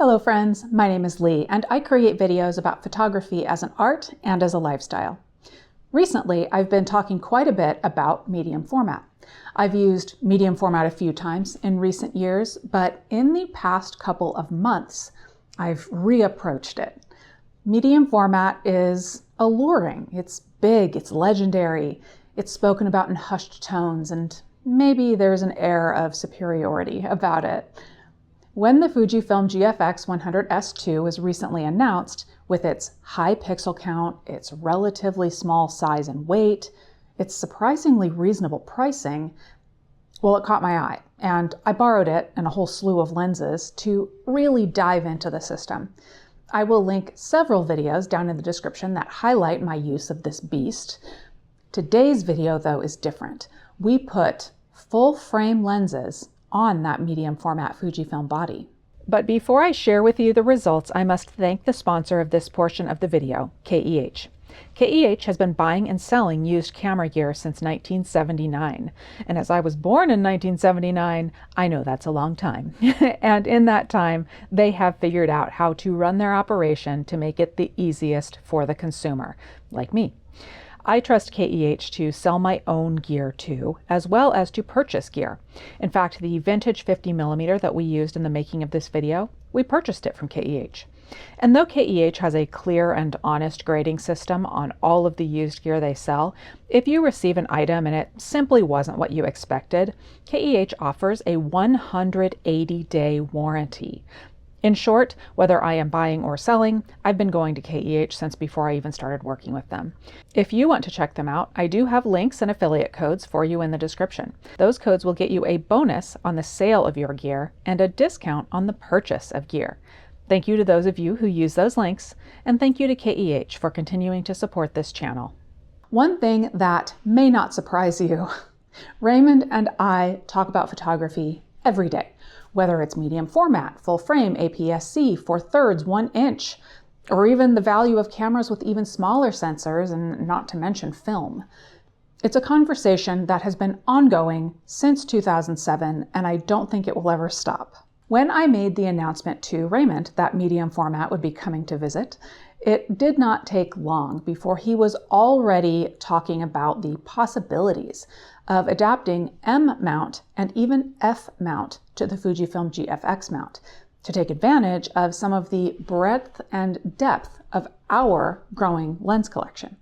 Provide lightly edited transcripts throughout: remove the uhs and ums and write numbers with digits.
Hello friends, my name is Leigh and I create videos about photography as an art and as a lifestyle. Recently, I've been talking quite a bit about medium format. I've used medium format a few times in recent years, but in the past couple of months, I've reapproached it. Medium format is alluring. It's big, it's legendary, it's spoken about in hushed tones, and maybe there's an air of superiority about it. When the Fujifilm GFX 100S2 was recently announced, with its high pixel count, its relatively small size and weight, its surprisingly reasonable pricing, well, it caught my eye, and I borrowed it and a whole slew of lenses to really dive into the system. I will link several videos down in the description that highlight my use of this beast. Today's video, though, is different. We put full frame lenses on that medium format Fujifilm body. But before I share with you the results, I must thank the sponsor of this portion of the video, KEH. KEH has been buying and selling used camera gear since 1979. And as I was born in 1979, I know that's a long time. And in that time, they have figured out how to run their operation to make it the easiest for the consumer, like me. I trust KEH to sell my own gear to, as well as to purchase gear. In fact, the vintage 50mm that we used in the making of this video, we purchased it from KEH. And though KEH has a clear and honest grading system on all of the used gear they sell, if you receive an item and it simply wasn't what you expected, KEH offers a 180-day warranty. In short, whether I am buying or selling, I've been going to KEH since before I even started working with them. If you want to check them out, I do have links and affiliate codes for you in the description. Those codes will get you a bonus on the sale of your gear and a discount on the purchase of gear. Thank you to those of you who use those links, and thank you to KEH for continuing to support this channel. One thing that may not surprise you, Raymond and I talk about photography every day. Whether it's medium format, full frame, APS-C, 4/3, 1 inch, or even the value of cameras with even smaller sensors, and not to mention film. It's a conversation that has been ongoing since 2007, and I don't think it will ever stop. When I made the announcement to Raymond that medium format would be coming to visit, it did not take long before he was already talking about the possibilities of adapting M mount and even F mount to the Fujifilm GFX mount to take advantage of some of the breadth and depth of our growing lens collection.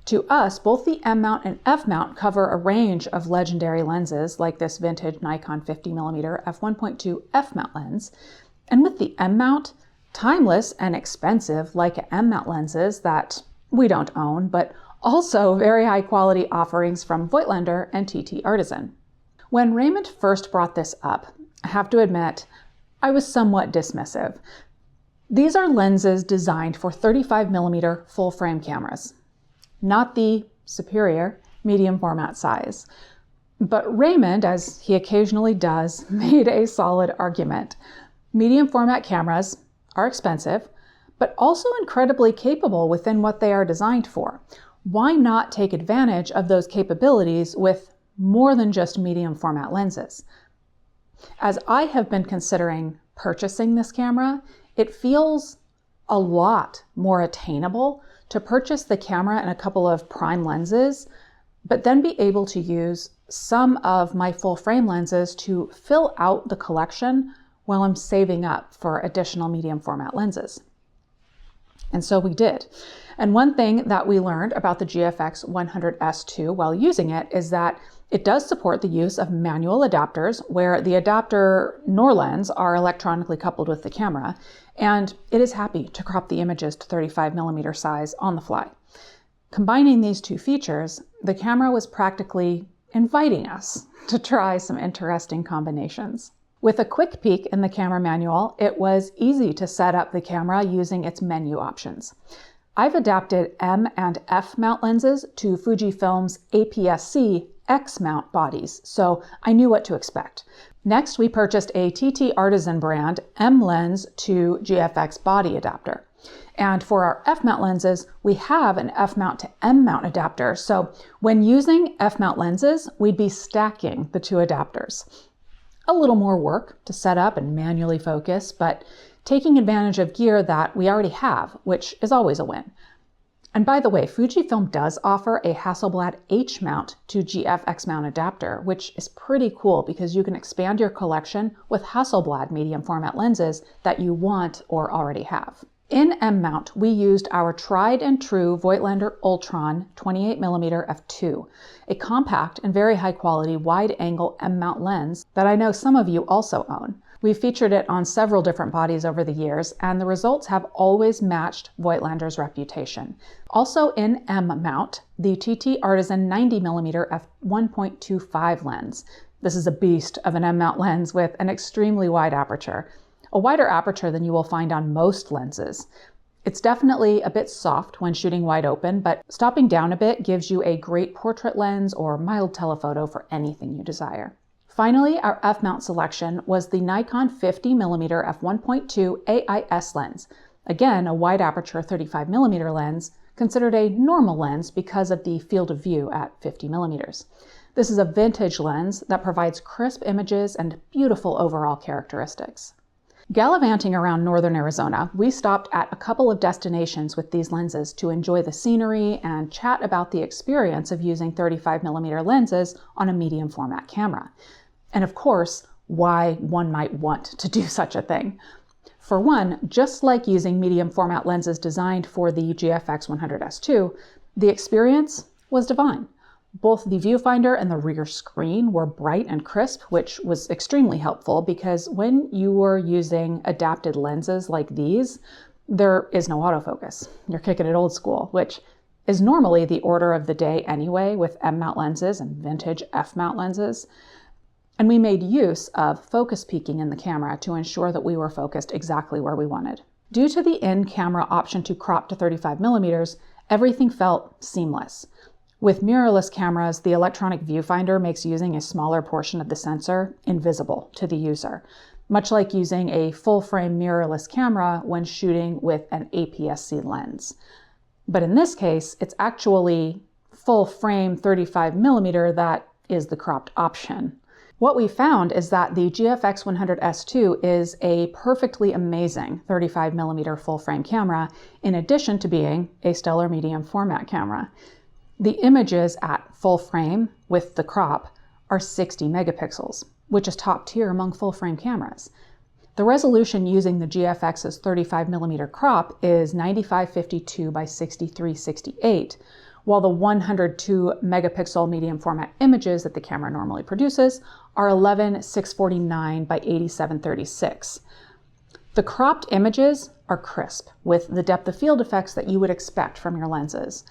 To us, both the M mount and F mount cover a range of legendary lenses like this vintage Nikon 50mm f1.2 F mount lens, and with the M mount, timeless and expensive Leica M mount lenses that we don't own, but also very high quality offerings from Voigtlander and TT Artisan. When Raymond first brought this up, I have to admit, I was somewhat dismissive. These are lenses designed for 35mm full frame cameras, not the superior medium format size. But Raymond, as he occasionally does, made a solid argument. Medium format cameras are expensive, but also incredibly capable within what they are designed for. Why not take advantage of those capabilities with more than just medium format lenses? As I have been considering purchasing this camera, it feels a lot more attainable to purchase the camera and a couple of prime lenses, but then be able to use some of my full frame lenses to fill out the collection while I'm saving up for additional medium format lenses. And so we did. And one thing that we learned about the GFX 100S2 while using it is that it does support the use of manual adapters where the adapter nor lens are electronically coupled with the camera, and it is happy to crop the images to 35mm size on the fly. Combining these two features, the camera was practically inviting us to try some interesting combinations. With a quick peek in the camera manual, it was easy to set up the camera using its menu options. I've adapted M and F mount lenses to Fujifilm's APS-C X mount bodies, so I knew what to expect. Next, we purchased a TT Artisan brand M lens to GFX body adapter. And for our F mount lenses, we have an F mount to M mount adapter, so when using F mount lenses, we'd be stacking the two adapters. A little more work to set up and manually focus, but taking advantage of gear that we already have, which is always a win. And by the way, Fujifilm does offer a Hasselblad H mount to GF X mount adapter, which is pretty cool because you can expand your collection with Hasselblad medium format lenses that you want or already have. In M mount, we used our tried and true Voigtlander Ultron 28mm f2, a compact and very high quality wide angle M mount lens that I know some of you also own. We've featured it on several different bodies over the years, and the results have always matched Voigtlander's reputation. Also in M mount, the TT Artisan 90mm f1.25 lens. This is a beast of an M mount lens with an extremely wide aperture, a wider aperture than you will find on most lenses. It's definitely a bit soft when shooting wide open, but stopping down a bit gives you a great portrait lens or mild telephoto for anything you desire. Finally, our f-mount selection was the Nikon 50mm f1.2 AIS lens. Again, a wide aperture 35mm lens, considered a normal lens because of the field of view at 50mm. This is a vintage lens that provides crisp images and beautiful overall characteristics. Gallivanting around northern Arizona, we stopped at a couple of destinations with these lenses to enjoy the scenery and chat about the experience of using 35mm lenses on a medium format camera. And of course, why one might want to do such a thing. For one, just like using medium format lenses designed for the GFX 100S2, the experience was divine. Both the viewfinder and the rear screen were bright and crisp, which was extremely helpful because when you were using adapted lenses like these, there is no autofocus. You're kicking it old school, which is normally the order of the day anyway with M-mount lenses and vintage F-mount lenses. And we made use of focus peaking in the camera to ensure that we were focused exactly where we wanted. Due to the in-camera option to crop to 35mm, everything felt seamless. With mirrorless cameras, the electronic viewfinder makes using a smaller portion of the sensor invisible to the user, much like using a full-frame mirrorless camera when shooting with an APS-C lens. But in this case, it's actually full-frame 35mm that is the cropped option. What we found is that the GFX 100S2 is a perfectly amazing 35mm full-frame camera, in addition to being a stellar medium format camera. The images at full frame with the crop are 60 megapixels, which is top tier among full-frame cameras. The resolution using the GFX's 35mm crop is 9552 by 6368, while the 102 megapixel medium format images that the camera normally produces are 11649 by 8736. The cropped images are crisp with the depth of field effects that you would expect from your lenses.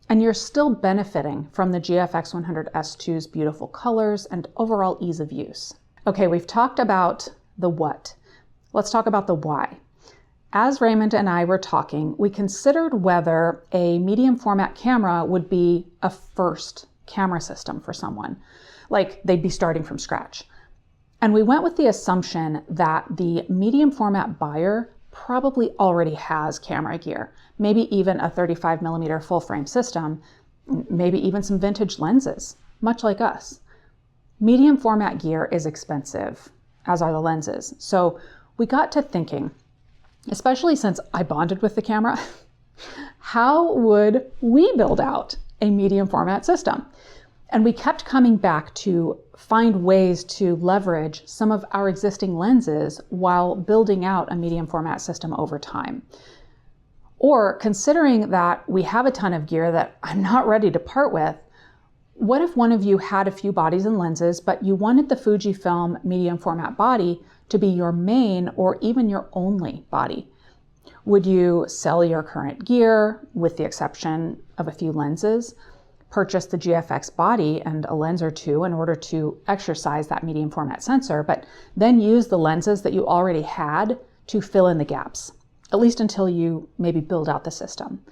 And you're still benefiting from the GFX 100S2's beautiful colors and overall ease of use. Okay, we've talked about the what. Let's talk about the why. As Raymond and I were talking, we considered whether a medium format camera would be a first camera system for someone, like they'd be starting from scratch. And we went with the assumption that the medium format buyer probably already has camera gear, maybe even a 35mm full frame system, maybe even some vintage lenses, much like us. Medium format gear is expensive, as are the lenses. So we got to thinking, especially since I bonded with the camera, how would we build out a medium format system? And we kept coming back to find ways to leverage some of our existing lenses while building out a medium format system over time. Or considering that we have a ton of gear that I'm not ready to part with, what if one of you had a few bodies and lenses, but you wanted the Fujifilm medium format body to be your main or even your only body? Would you sell your current gear, with the exception of a few lenses, purchase the GFX body and a lens or two in order to exercise that medium format sensor, but then use the lenses that you already had to fill in the gaps, at least until you maybe build out the system?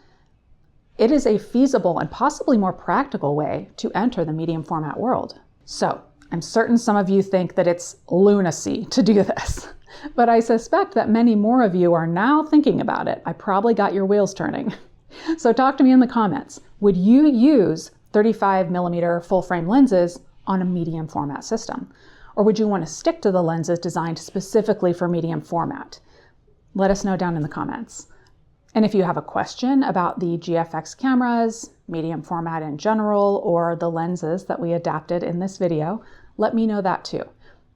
It is a feasible and possibly more practical way to enter the medium format world. So I'm certain some of you think that it's lunacy to do this, but I suspect that many more of you are now thinking about it. I probably got your wheels turning. So talk to me in the comments. Would you use 35mm full frame lenses on a medium format system? Or would you want to stick to the lenses designed specifically for medium format? let us know down in the comments. And if you have a question about the GFX cameras, medium format in general, or the lenses that we adapted in this video, let me know that too.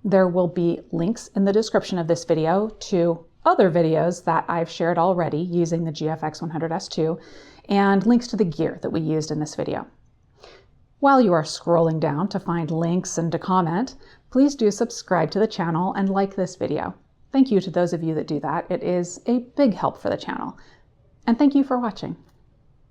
There will be links in the description of this video to other videos that I've shared already using the GFX 100S2 and links to the gear that we used in this video. While you are scrolling down to find links and to comment, please do subscribe to the channel and like this video. Thank you to those of you that do that. It is a big help for the channel. And thank you for watching.